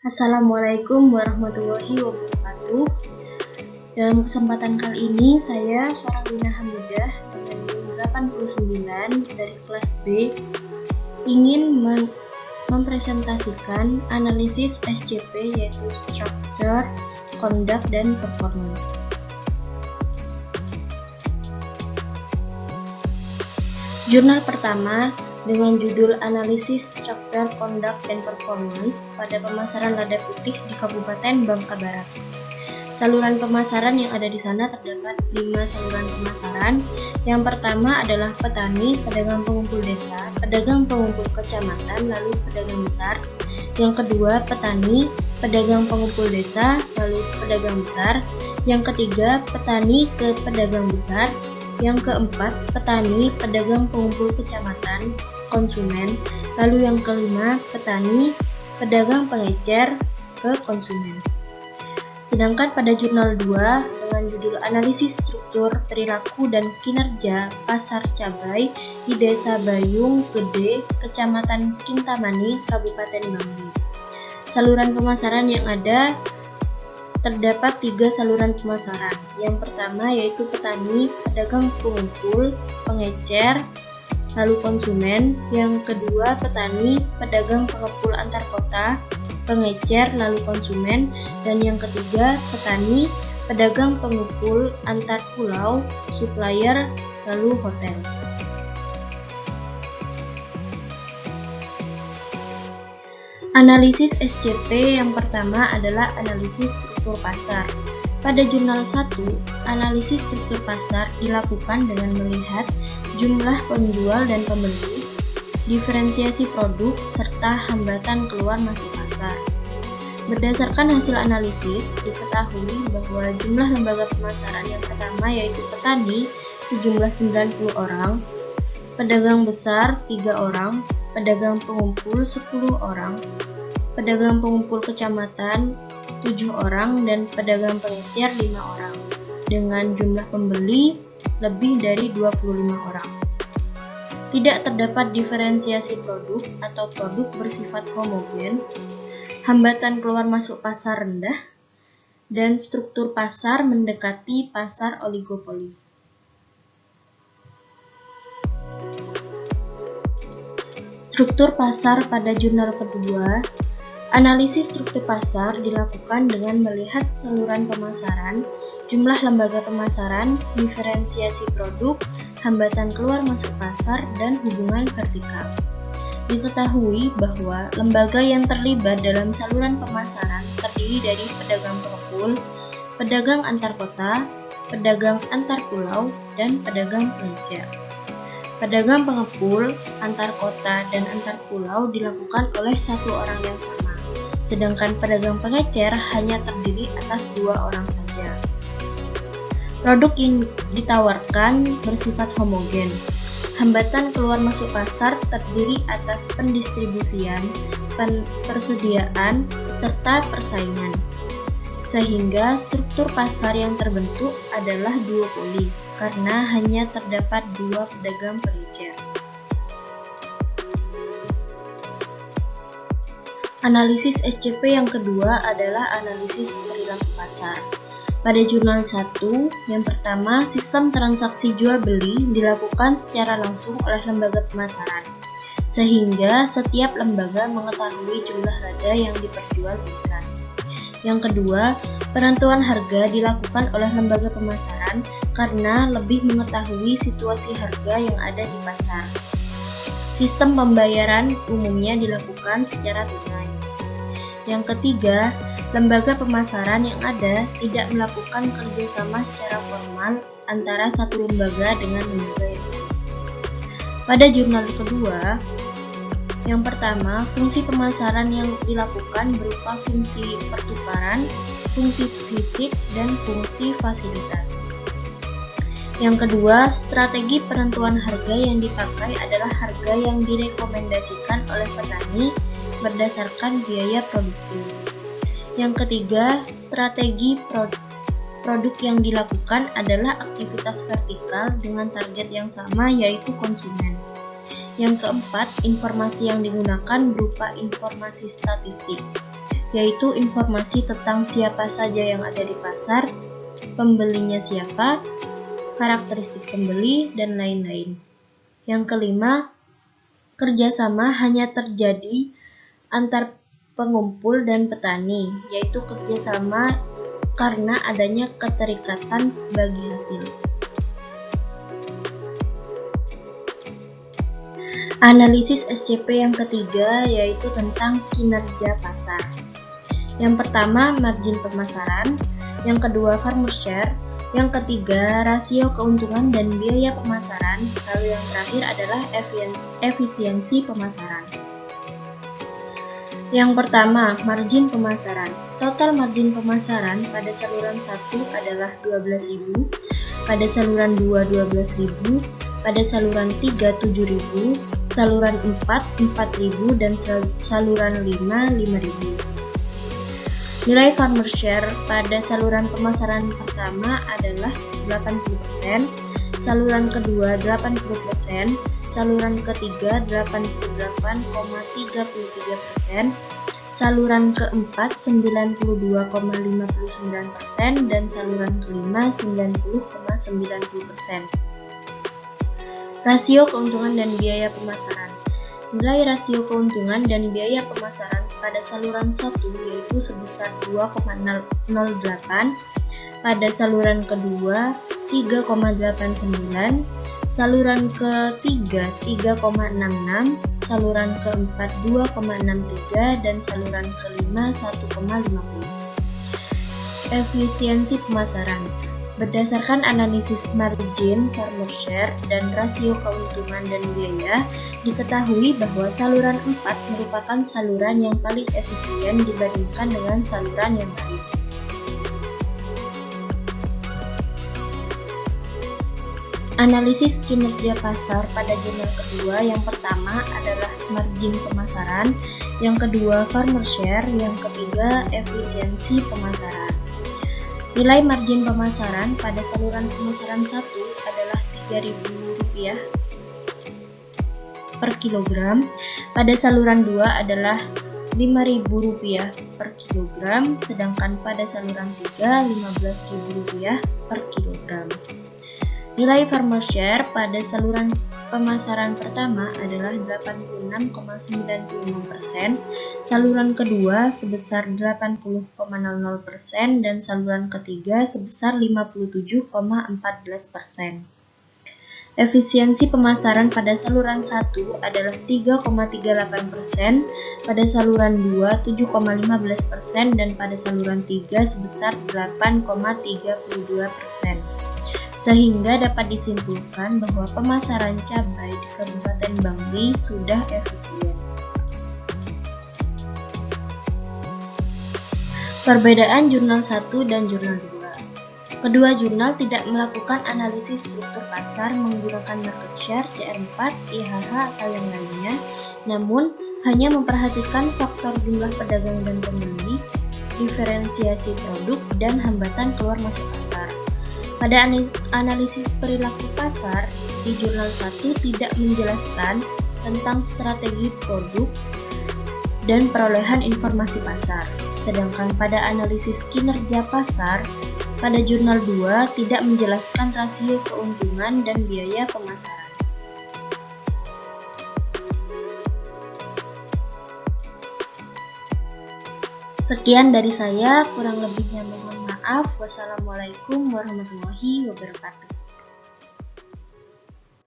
Assalamualaikum warahmatullahi wabarakatuh. Dalam kesempatan kali ini, saya Farahwina Hamidah dengan 89 dari kelas B ingin mempresentasikan analisis SCP, yaitu Structure, Conduct, dan Performance. Jurnal pertama dengan judul Analisis Struktur, Conduct, dan Performance pada pemasaran lada putih di Kabupaten Bangka Barat. Saluran pemasaran yang ada di sana terdapat 5 saluran pemasaran. Yang pertama adalah petani, pedagang pengumpul desa, pedagang pengumpul kecamatan, lalu pedagang besar. Yang kedua, petani, pedagang pengumpul desa, lalu pedagang besar. Yang ketiga, petani ke pedagang besar. Yang keempat, petani, pedagang pengumpul kecamatan, konsumen. Lalu yang kelima, petani, pedagang pengecer ke konsumen. Sedangkan pada jurnal 2 dengan judul Analisis Struktur, Perilaku, dan Kinerja Pasar Cabai di Desa Bayung Gede, Kecamatan Kintamani, Kabupaten Bangli. Saluran pemasaran yang ada terdapat 3 saluran pemasaran. Yang pertama yaitu petani, pedagang pengumpul, pengecer, lalu konsumen. Yang kedua petani, pedagang pengepul antar kota, pengecer, lalu konsumen. Dan yang ketiga petani, pedagang pengepul antar pulau, supplier, lalu hotel. Analisis SCP yang pertama adalah analisis struktur pasar. Pada jurnal 1, analisis struktur pasar dilakukan dengan melihat jumlah penjual dan pembeli, diferensiasi produk, serta hambatan keluar masuk pasar. Berdasarkan hasil analisis, diketahui bahwa jumlah lembaga pemasaran yang pertama yaitu petani sejumlah 90 orang, pedagang besar 3 orang, pedagang pengumpul 10 orang, pedagang pengumpul kecamatan 7 orang, dan pedagang pengecer 5 orang, dengan jumlah pembeli lebih dari 25 orang. Tidak terdapat diferensiasi produk atau produk bersifat homogen, hambatan keluar masuk pasar rendah, dan struktur pasar mendekati pasar oligopoli. Struktur pasar pada jurnal kedua, analisis struktur pasar dilakukan dengan melihat saluran pemasaran, jumlah lembaga pemasaran, diferensiasi produk, hambatan keluar masuk pasar, dan hubungan vertikal. Diketahui bahwa lembaga yang terlibat dalam saluran pemasaran terdiri dari pedagang pengepul, pedagang antar kota, pedagang antar pulau, dan pedagang pengecer. Pedagang pengepul, antar kota, dan antar pulau dilakukan oleh 1 orang yang sama, sedangkan pedagang pengecer hanya terdiri atas 2 orang saja. Produk yang ditawarkan bersifat homogen. Hambatan keluar masuk pasar terdiri atas pendistribusian, persediaan, serta persaingan. Sehingga struktur pasar yang terbentuk adalah duopoli, karena hanya terdapat 2 pedagang pengecer. Analisis SCP yang kedua adalah analisis perilaku pasar. Pada jurnal 1, yang pertama, sistem transaksi jual-beli dilakukan secara langsung oleh lembaga pemasaran, sehingga setiap lembaga mengetahui jumlah lada yang diperjualbelikan. Yang kedua, penentuan harga dilakukan oleh lembaga pemasaran karena lebih mengetahui situasi harga yang ada di pasar. Sistem pembayaran umumnya dilakukan secara tunai. Yang ketiga, lembaga pemasaran yang ada tidak melakukan kerjasama secara formal antara satu lembaga dengan lembaga yang lain. Pada jurnal kedua, yang pertama, fungsi pemasaran yang dilakukan berupa fungsi pertukaran, fungsi fisik, dan fungsi fasilitas. Yang kedua, strategi penentuan harga yang dipakai adalah harga yang direkomendasikan oleh petani berdasarkan biaya produksi. Yang ketiga, strategi produk yang dilakukan adalah aktivitas vertikal dengan target yang sama, yaitu konsumen. Yang keempat, informasi yang digunakan berupa informasi statistik. yaitu informasi tentang siapa saja yang ada di pasar, pembelinya siapa, karakteristik pembeli, dan lain-lain. Yang kelima, kerjasama hanya terjadi antar pengumpul dan petani, yaitu kerjasama karena adanya keterikatan bagi hasil. Analisis SCP yang ketiga yaitu tentang kinerja pasar. Yang pertama, margin pemasaran. Yang kedua, farmer share. Yang ketiga, rasio keuntungan dan biaya pemasaran. Lalu yang terakhir adalah efisiensi pemasaran. Yang pertama, margin pemasaran. Total margin pemasaran pada saluran 1 adalah 12.000, pada saluran 2 12.000, pada saluran 3 7.000, saluran 4 4.000, dan saluran 5 5.000. Nilai farmer share pada saluran pemasaran pertama adalah 80%, saluran kedua 80%, saluran ketiga 88,33%, saluran keempat 92,59%, dan saluran kelima 90,90%. Rasio keuntungan dan biaya pemasaran. Nilai rasio keuntungan dan biaya pemasaran pada saluran 1 yaitu sebesar 2,08, pada saluran kedua 3,89, saluran ketiga 3,66, saluran keempat 2,63, dan saluran kelima 1,50. Efisiensi pemasaran. Berdasarkan analisis margin, farmer share, dan rasio keuntungan dan biaya, diketahui bahwa saluran 4 merupakan saluran yang paling efisien dibandingkan dengan saluran yang lain. Analisis kinerja pasar pada jurnal kedua, yang pertama adalah margin pemasaran, yang kedua farmer share, yang ketiga efisiensi pemasaran. Nilai margin pemasaran pada saluran pemasaran 1 adalah Rp3.000 per kilogram, pada saluran 2 adalah Rp5.000 per kilogram, sedangkan pada saluran 3 Rp15.000 per kilogram. Nilai farmer share pada saluran pemasaran pertama adalah 86,96%, saluran kedua sebesar 80,00%, dan saluran ketiga sebesar 57,14%. Efisiensi pemasaran pada saluran 1 adalah 3,38%, pada saluran 2 7,15%, dan pada saluran 3 sebesar 8,32%. Sehingga dapat disimpulkan bahwa pemasaran cabai di Kabupaten Bangli sudah efisien. Perbedaan jurnal 1 dan jurnal 2. Kedua jurnal tidak melakukan analisis struktur pasar menggunakan market share, CR4, IHH, atau yang lainnya, namun hanya memperhatikan faktor jumlah pedagang dan pembeli, diferensiasi produk, dan hambatan keluar masuk pasar. Pada analisis perilaku pasar, di jurnal 1 tidak menjelaskan tentang strategi produk dan perolehan informasi pasar. Sedangkan pada analisis kinerja pasar, pada jurnal 2 tidak menjelaskan rasio keuntungan dan biaya pemasaran. Sekian dari saya, kurang lebihnya mohon maaf. Wassalamualaikum warahmatullahi wabarakatuh.